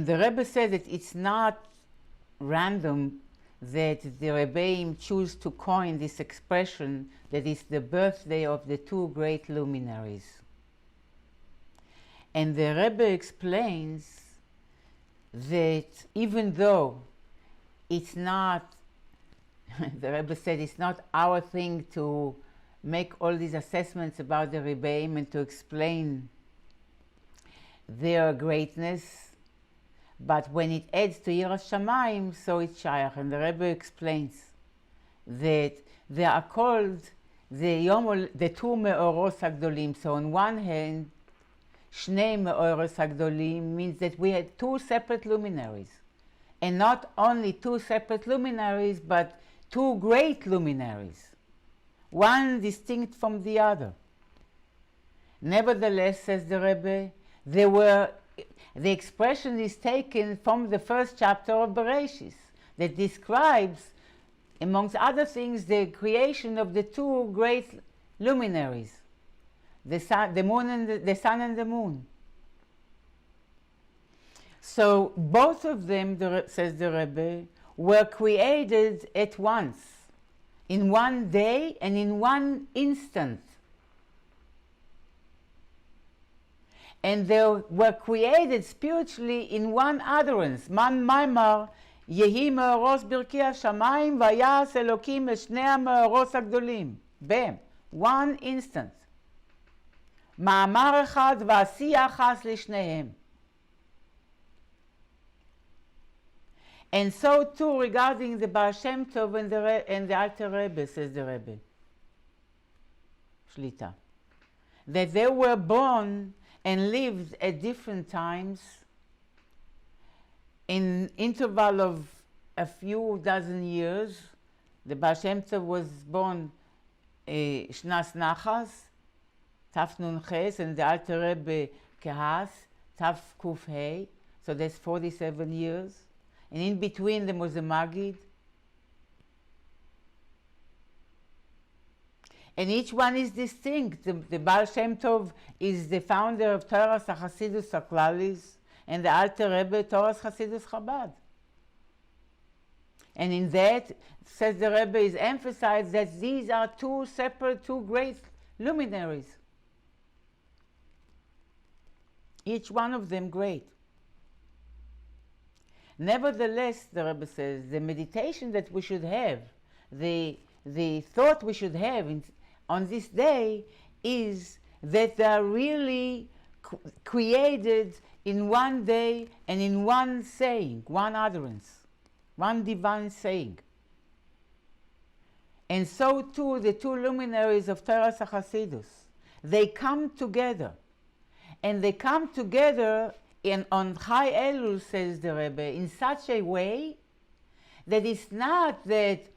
And the Rebbe said that it's not random that the Rebbeim choose to coin this expression that it's the birthday of the two great luminaries. And the Rebbe explains that even though it's not, the Rebbe said it's not our thing to make all these assessments about the Rebbeim and to explain their greatness, but when it adds to Yiras Shamayim, so it's Shayach. And the Rebbe explains that they are called the two Me'oros HaGdolim. So on one hand, Shnei Me'oros HaGdolim means that we had two separate luminaries. And not only two separate luminaries, but two great luminaries. One distinct from the other. Nevertheless, says the Rebbe, the expression is taken from the first chapter of Bereshis that describes, amongst other things, the creation of the two great luminaries, the sun, the moon, and the sun and the moon. So both of them, says the Rebbe, were created at once, in one day and in one instant. And they were created spiritually in one utterance. Man Maimar, Yehi Me'oros Birki HaShamayim, Vayas Elokim Es Shnei HaMe'oros HaGdolim. Bam. One instant. Ma'amar Echad V'asiyah Achas L'Shnehem. And so too regarding the Baal Shem Tov and the Alter Rebbe, says the Rebbe. Shlita. That they were born and lived at different times in interval of a few dozen years. The Baal Shem Tov was born Shnas Nachas, Taf Nun Ches, and the Alter Rebbe Kehas, Taf Kuf Hei, so that's 47 years. And in between them was a Magid. And each one is distinct. The Baal Shem Tov is the founder of Torah's HaChasidus HaKlalis, and the Alter Rebbe Torah's Chasidus Chabad. And in that, says the Rebbe, is emphasized that these are two separate, two great luminaries. Each one of them great. Nevertheless, the Rebbe says, the meditation that we should have, the thought we should have on this day is that they are really created in one day and in one saying, one utterance, one divine saying. And so too the two luminaries of Torah's HaChasidus, they come together. And they come together on Chai Elul, says the Rebbe, in such a way that it's not that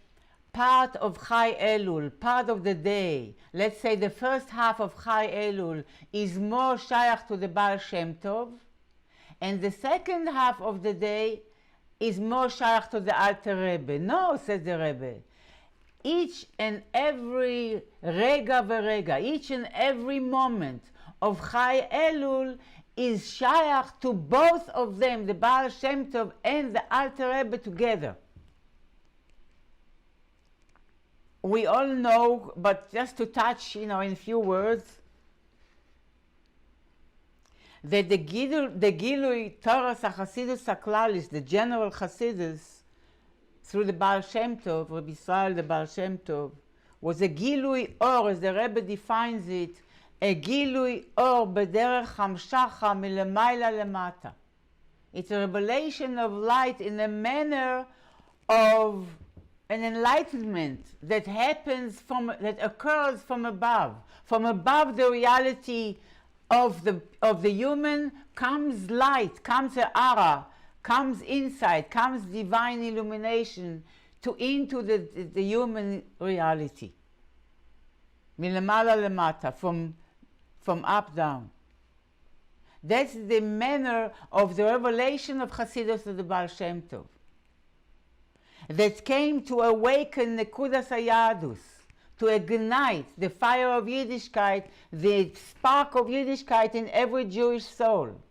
part of Chai Elul, part of the day, let's say the first half of Chai Elul is more shayach to the Baal Shem Tov, and the second half of the day is more shayach to the Alter Rebbe. No, says the Rebbe. Each and every rega v'rega, each and every moment of Chai Elul is shayach to both of them, the Baal Shem Tov and the Alter Rebbe together. We all know, but just to touch, in a few words, that the Gilui Torah's HaChasidus HaKlalis, the general Chasidus, through the Baal Shem Tov, Rabbi Yisrael, the Baal Shem Tov, was a Gilui Or, as the Rebbe defines it, a Gilui Or b'derech hamshacha milemayla lemata. It's a revelation of light in a manner of an enlightenment that happens that occurs from above. From above the reality of the human comes light, comes a ara, comes insight, comes divine illumination into the human reality. Milamala lemata, from up down. That's the manner of the revelation of Chassidus of the Baal Shem Tov, that came to awaken Nekudas Hayadus, to ignite the fire of Yiddishkeit, the spark of Yiddishkeit in every Jewish soul.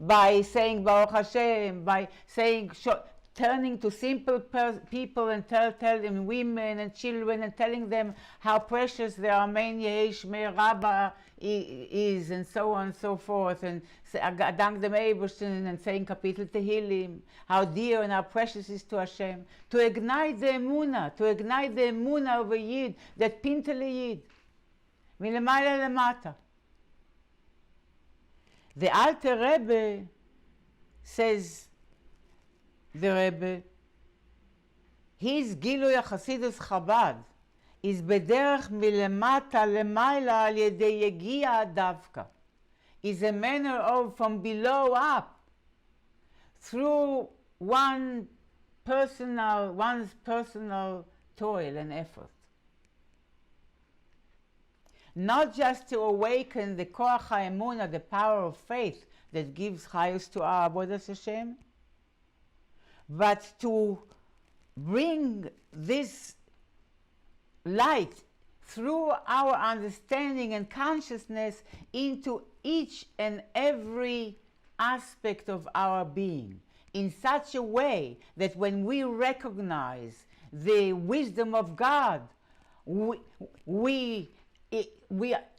by saying Baruch Hashem, by saying, turning to simple people and tell them, women and children, and telling them how precious their Amen Yehi Shmei Rabba is, and so on and so forth, and dank dem Eibushin, and saying Kapitel Tehillim, how dear and how precious is to Hashem, to ignite the emunah of a Yid, that pintele Yid, milemayla lemata. The Alter Rebbe says, the Rebbe, his Gilui HaChasidus Chabad is bederech milemata lemayla al yedei yegia davka, is a manner of from below up, through one's personal toil and effort. Not just to awaken the koach ha'emunah, the power of faith that gives chayus to our avodas Hashem, but to bring this light through our understanding and consciousness into each and every aspect of our being, in such a way that when we recognize the wisdom of God,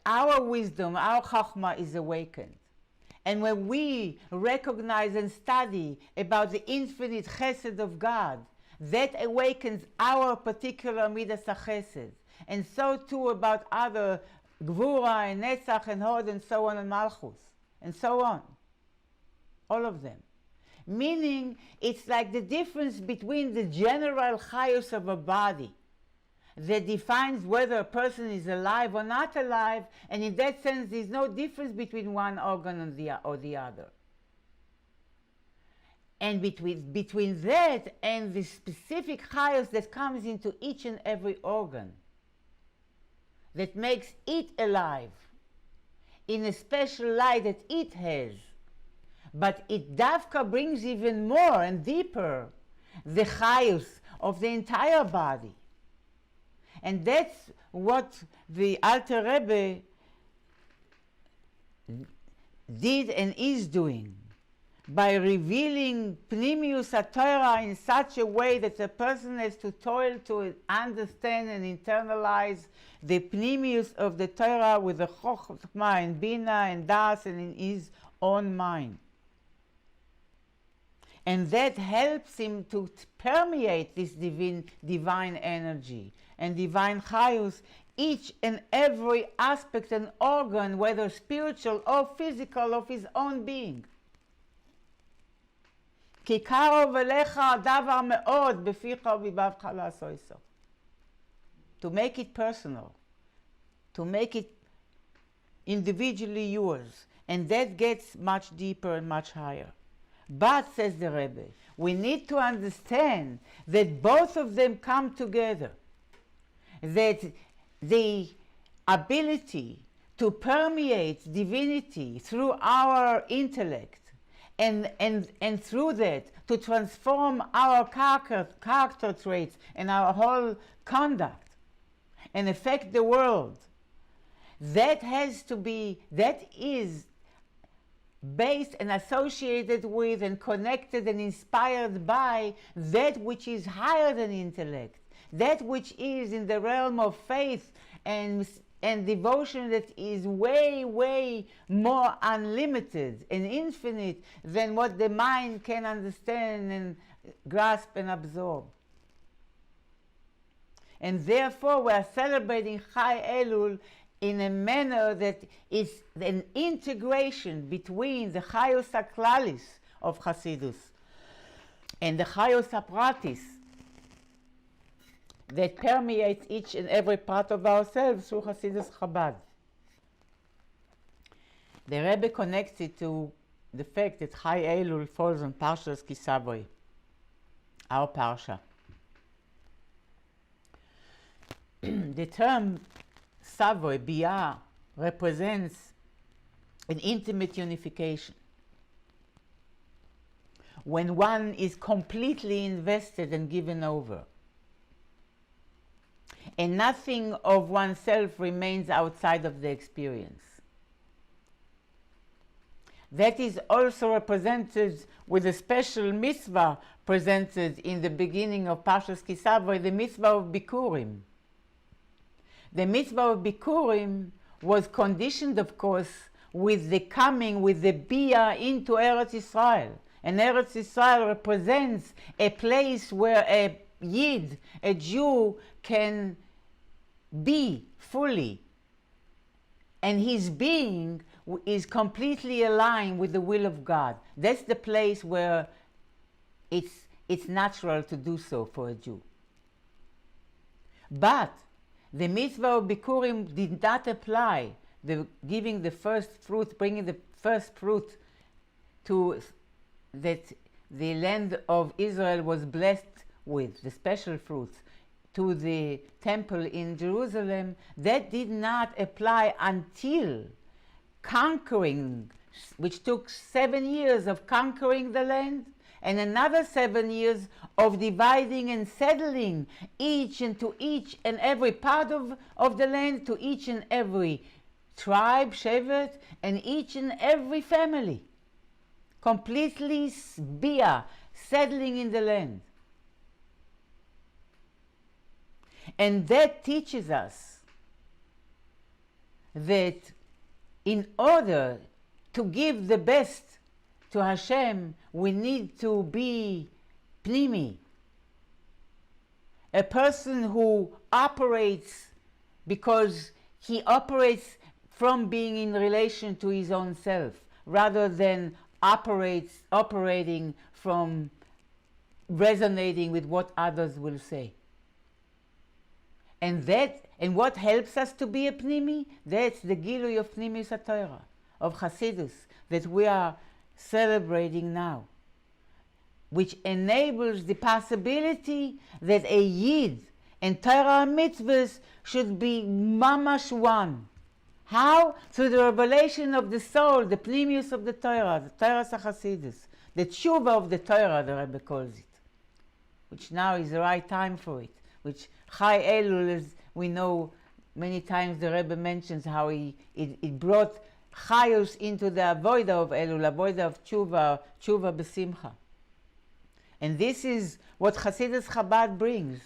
our wisdom, our chachma is awakened. And when we recognize and study about the infinite chesed of God, that awakens our particular midas chesed. And so too about other gvura and netzach and hod and so on and malchus and so on. All of them. Meaning it's like the difference between the general chayus of a body that defines whether a person is alive or not alive, and in that sense there's no difference between one organ and the other. And between that and the specific chayus that comes into each and every organ, that makes it alive in a special light that it has, but it davka brings even more and deeper the chayus of the entire body. And that's what the Alter Rebbe did and is doing, by revealing Pnimius HaTorah in such a way that a person has to toil to understand and internalize the Pnimius of the Torah with the Chokhmah and Bina and Das and in his own mind. And that helps him to permeate this divine energy and divine chayus, each and every aspect and organ, whether spiritual or physical, of his own being. כי קרוב אליך הדבר מאוד בפיך ובבבך לעשותו. To make it personal, to make it individually yours, and that gets much deeper and much higher. But, says the Rebbe, we need to understand that both of them come together, that the ability to permeate divinity through our intellect, and through that to transform our character traits and our whole conduct and affect the world, that is based and associated with and connected and inspired by that which is higher than intellect, that which is in the realm of faith and devotion, that is way, way more unlimited and infinite than what the mind can understand and grasp and absorb. And therefore we are celebrating Chai Elul in a manner that is an integration between the Chayos HaKlalis of Chassidus and the Chayos HaPratis that permeates each and every part of ourselves through Chassidus Chabad. The Rebbe connects it to the fact that Chai Elul falls on Parshas Kisavoi, our Parsha. The term Savoy, Bia, represents an intimate unification. When one is completely invested and given over, and nothing of oneself remains outside of the experience. that is also represented with a special mitzvah presented in the beginning of Parshas Kisavai, the mitzvah of Bikurim. The mitzvah of Bikurim was conditioned, of course, with the coming, with the Bia into Eretz Israel. And Eretz Israel represents a place where a Yid, a Jew, can be fully. And his being is completely aligned with the will of God. That's the place where it's natural to do so for a Jew. But the mitzvah of Bikurim did not apply, giving the first fruit, bringing the first fruit to that the land of Israel was blessed with, the special fruits, to the temple in Jerusalem. That did not apply until conquering, which took 7 years of conquering the land, and another 7 years of dividing and settling each and every part of the land, to each and every tribe, shevet, and each and every family. Completely bia, settling in the land. And that teaches us that in order to give the best to Hashem, we need to be pnimi. A person who operates because he operates from being in relation to his own self, rather than operating from resonating with what others will say. And what helps us to be a pnimi? That's the gilui of pnimis haTorah, of Hasidus, that we are celebrating now, which enables the possibility that a Yid and Torah mitzvahs should be mamash one. How? Through the revelation of the soul, the pnimius of the Torah HaChasidus, the tshuva of the Torah, the Rebbe calls it, which now is the right time for it, which Chai Elul, as we know many times the Rebbe mentions how it brought Chayus into the avoida of Elul, avoida of tshuva b'simcha. And this is what Hasidus Chabad brings.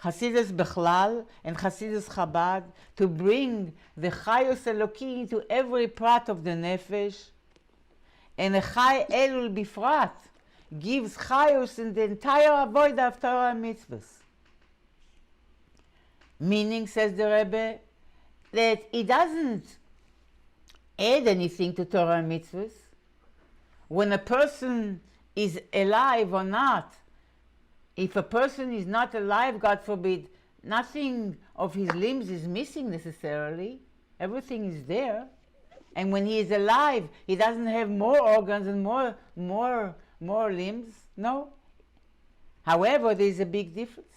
Hasidus Bechlal and Hasidus Chabad, to bring the Chayus Eloki into every part of the nefesh, and a Chai Elul Bifrat gives Chayus in the entire avoida of Torah mitzvahs. Meaning, says the Rebbe, that it doesn't add anything to Torah mitzvahs. When a person is alive or not, if a person is not alive, God forbid, nothing of his limbs is missing necessarily. Everything is there. And when he is alive, he doesn't have more organs and more limbs. No. However, there is a big difference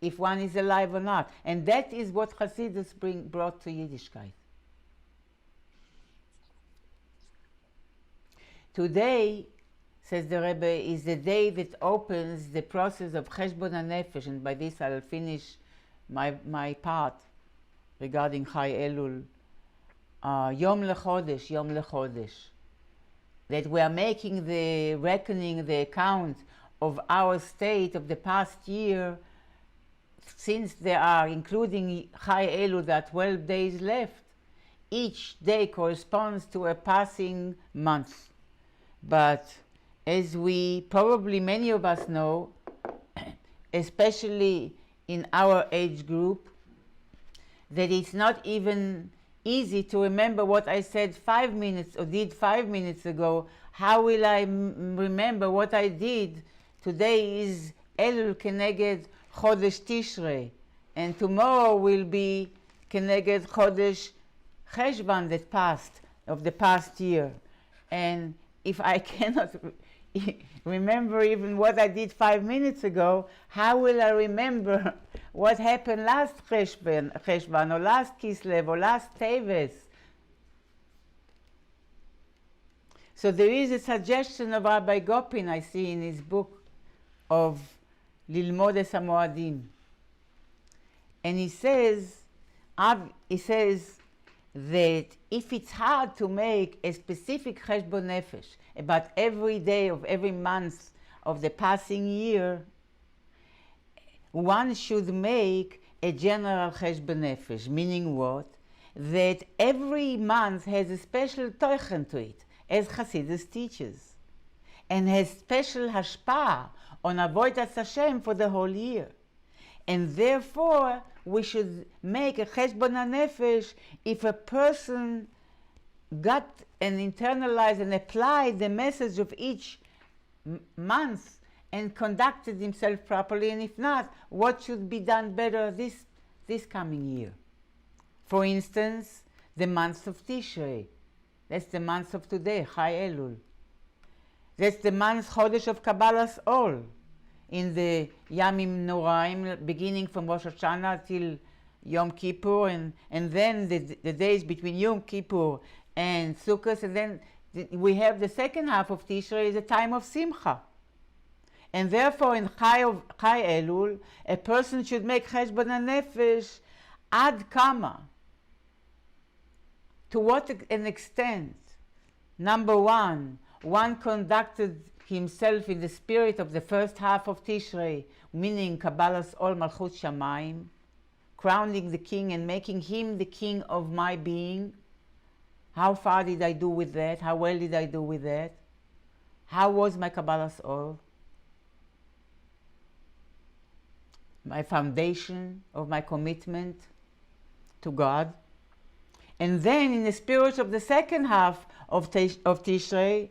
if one is alive or not. And that is what Hasidus brought to Yiddishkeit. Today, says the Rebbe, is the day that opens the process of Cheshbon HaNefesh, and by this I'll finish my part regarding Chai Elul. Yom Lechodesh. That we are making the reckoning, the account of our state of the past year, since there are, including Chai Elul, there are 12 days left. Each day corresponds to a passing month. But as we probably many of us know, especially in our age group, that it's not even easy to remember what I said 5 minutes or did 5 minutes ago. How will I remember what I did? Today is Elul Keneged Chodesh Tishrei, and tomorrow will be Keneged Chodesh Cheshvan that passed, of the past year. And if I cannot remember even what I did 5 minutes ago, how will I remember what happened last Cheshvan or last Kislev or last Teves? So there is a suggestion of Rabbi Gopin, I see in his book, of Lilmod Es HaMoadim. And he says that if it's hard to make a specific cheshbon nefesh about every day of every month of the passing year, one should make a general cheshbon nefesh, meaning what? That every month has a special toichen to it, as Hasidus teaches, and has special hashpah on avodas Hashem for the whole year. And therefore, we should make a cheshbon nefesh if a person got and internalized and applied the message of each month and conducted himself properly, and if not, what should be done better this coming year. For instance, the month of Tishrei. That's the month of today, Chai Elul. That's the month Chodesh of Kabbalas Ol. In the Yamim Noraim, beginning from Rosh Hashanah till Yom Kippur, and then the days between Yom Kippur and Sukkot, and then we have the second half of Tishrei, is a time of Simcha. And therefore, in Chai Elul, a person should make cheshbon nefesh ad kama. To what an extent? Number one conducted himself in the spirit of the first half of Tishrei, meaning Kabbalas Ol Malchut Shamayim, crowning the king and making him the king of my being. How far did I do with that? How well did I do with that? How was my Kabbalas Ol? My foundation of my commitment to God. And then in the spirit of the second half of Tishrei,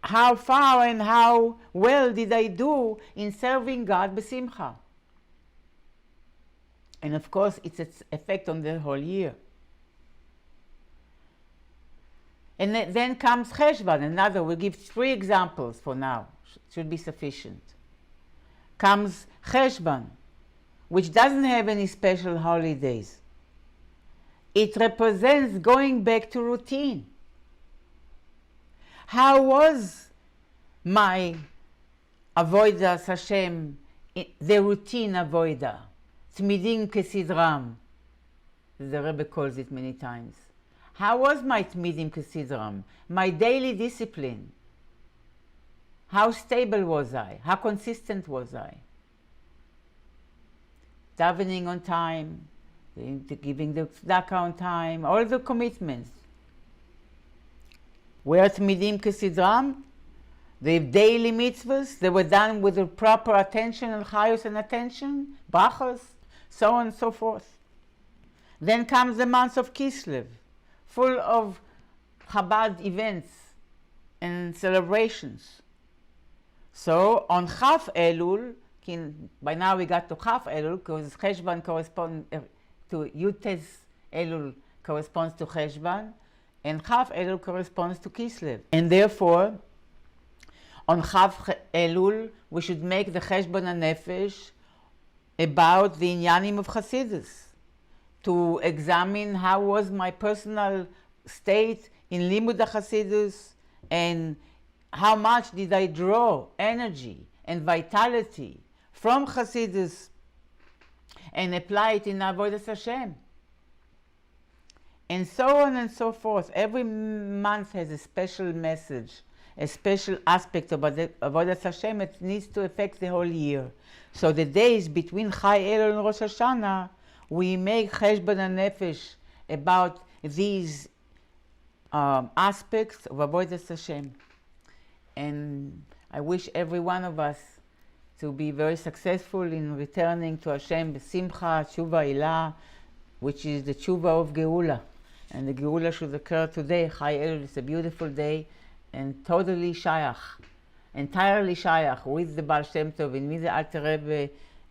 how far and how well did I do in serving God b'simcha? And of course, it's its effect on the whole year. And then comes Cheshvan, another. We'll give 3 examples for now. Should be sufficient. Comes Cheshvan, which doesn't have any special holidays. It represents going back to routine. How was my avodas Hashem, the routine avodah? Tmidim kesidram. The Rebbe calls it many times. How was my tmidim kesidram? My daily discipline. How stable was I? How consistent was I? Davening on time, giving the tzedakah on time, all the commitments. Where tmidim kesidram, the daily mitzvahs, they were done with the proper attention and chayus and attention, brachos, so on and so forth. Then comes the month of Kislev, full of Chabad events and celebrations. So on Chaf Elul, by now we got to Chaf Elul, because Cheshvan corresponds to Yutes Elul corresponds to Cheshvan, and Chaf Elul corresponds to Kislev. And therefore, on Chaf Elul, we should make the Cheshbon HaNefesh about the Inyanim of Hasidus, to examine how was my personal state in Limud HaChasidus, and how much did I draw energy and vitality from Hasidus and apply it in Avodas Hashem. And so on and so forth. Every month has a special message, a special aspect of Avodas Hashem that needs to affect the whole year. So the days between Chai Elul and Rosh Hashanah, we make Cheshbon HaNefesh about these aspects of Avodas Hashem. And I wish every one of us to be very successful in returning to Hashem b'simcha, tshuva ilah, which is the tshuva of Geula. And the Geula should occur today. Chai Elul is a beautiful day and totally shayach, entirely shayach with the Baal Shem Tov and with the Alter Rebbe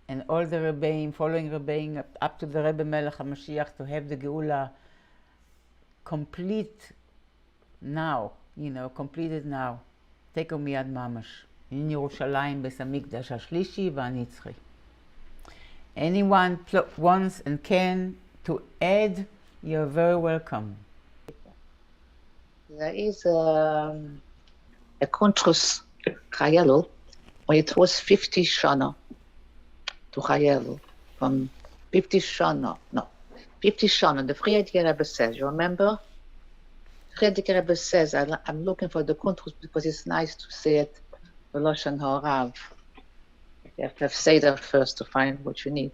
and all the Rebbeim, following Rebbeim up to the Rebbe Melech HaMashiach, to have the Geula complete now, completed now. תקו מיד ממש. in ירושלים בית המקדש השלישי והנצחי. Anyone wants and can to add, you're very welcome. There is a contrast Chai Elul, when it was 50 shana to Chai Elul, from 50 50 Shana, the Frierdiker Rebbe says, you remember? Frierdiker Rebbe says, I'm looking for the kuntrus because it's nice to say it, the Lashon Harav. You have to have Seder first to find what you need.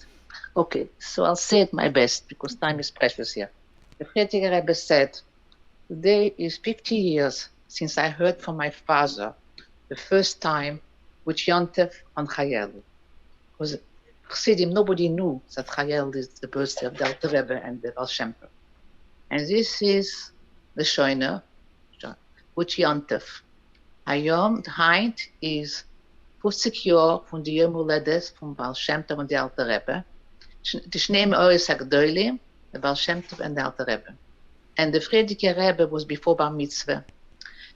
Okay, so I'll say it my best because time is precious here. The Frierdiker Rebbe said, today is 50 years since I heard from my father the first time which Yontef on Chayel. Because Chassidim, nobody knew that Chayel is the birthday of the Alter Rebbe and the Baal Shem Tov. And this is the Shoiner, which Yontef. Hayom, the Heint, is 50 Jahre von der Yom Huledes vom Baal Shem Tov und der Alter Rebbe. Die Shnei Me'ores HaGdolim, the Baal Shem Tov and the Alter Rebbe. And the Frierdiker Rebbe was before Bar Mitzvah.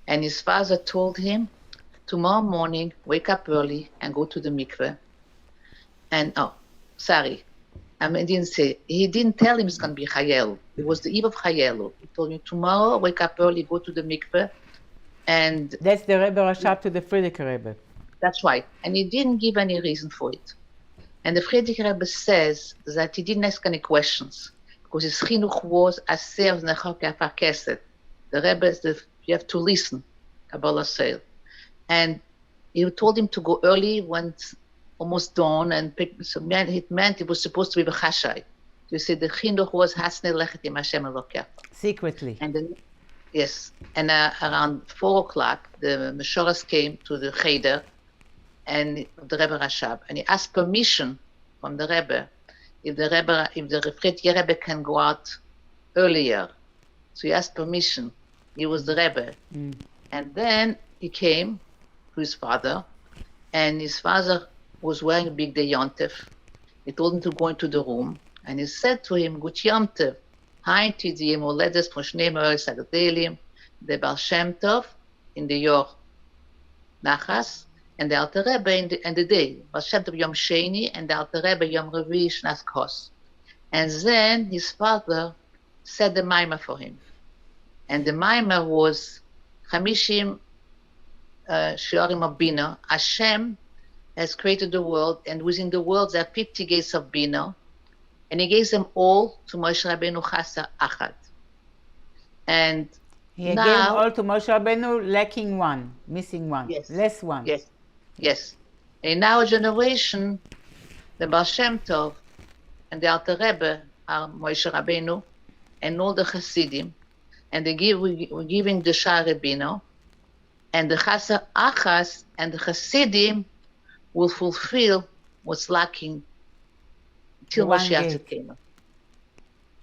And his father told him, tomorrow morning, wake up early and go to the mikveh. And, he didn't tell him it's going to be Chayel. It was the eve of Chayelu. He told him, tomorrow, wake up early, go to the mikveh. And that's the Rebbe Rashab to the Frierdiker Rebbe. That's right. And he didn't give any reason for it. And the Frierdiker Rebbe says that he didn't ask any questions because his chinuch was aser v'nechak afar kesed. The Rebbe, you have to listen, Kabbalah says. And he told him to go early when it's almost dawn, and so it meant it was supposed to be b'chashai. You see, the chinuch was hasne lechet im Hashem Elokecha. Secretly. And then, yes, and around 4 o'clock, the Meshoras came to the cheder, and the Rebbe Rashab, and he asked permission from the Rebbe if the Frierdiker Rebbe can go out earlier. So he asked permission. He was the Rebbe, and then he came to his father, and his father was wearing a big day Yontef. He told him to go into the room, and he said to him, Gut Yontef, Hainti di Yom Huledes von Shnei Me'ores HaGdolim, the Baal Shem Tov in the Yor Nachas, and the Alter Rebbe in the day, Baal Shem Tov Yom Sheni, and the Alter Rebbe Yom Revi Shnas Kos. And then his father said the Maimah for him. And the Maimah was Chamishim Shiurim of Bina. Hashem has created the world, and within the world there are 50 gates of Bina, and he gave them all to Moshe Rabbeinu Chasa Achad. And he gave now, all to Moshe Rabbeinu, lacking one, missing one, yes, less one. Yes, yes. In our generation, the Baal Shem Tov and the Alter Rebbe are Moshe Rabbeinu and all the Hasidim, and we're giving the Sha'ar Rabbeinu, and the Chasa Achas and the Hasidim will fulfill what's lacking till Mashiach came.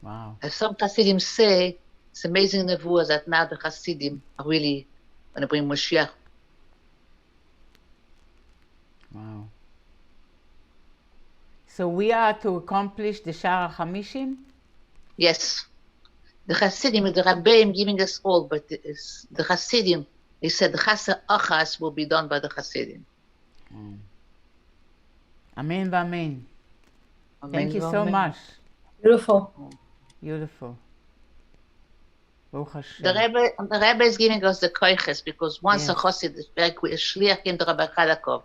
Wow. As some Hasidim say, it's amazing nevuah that now the Hasidim are really going to bring Mashiach. Wow. So we are to accomplish the Sha'ar HaChamishim? Yes. The Hasidim, the Rabbeim giving us all, but the Hasidim, they said the Chasa Achas will be done by the Hasidim. Amen v'amen. Thank you so much. Beautiful. Beautiful. Baruch Hashem. The Rebbe is giving us the koiches because once a Chassid, a Shliach came to Rabbi Chadakov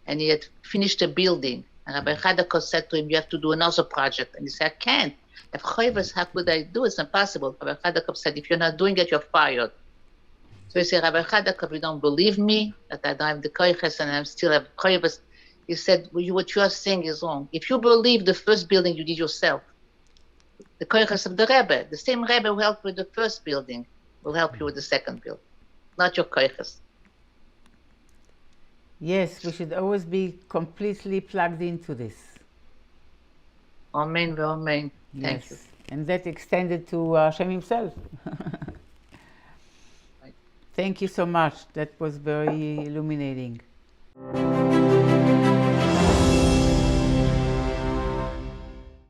and he had finished a building, and Rabbi Chadakov said to him, you have to do another project. And he said, I can't. If choivas, how could I do it? It's impossible. Rabbi Chadakov said, if you're not doing it, you're fired. So he said, Rabbi Chadakov, you don't believe me, that I don't have the koiches and I still have choivas. He said, well, what you are saying is wrong. If you believe the first building you did yourself, the koiches of the Rebbe, the same Rebbe who helped with the first building will help you with the second building, not your koiches. Yes, we should always be completely plugged into this. Amen, amen. Thank you. And that extended to Hashem himself. Thank you so much. That was very illuminating.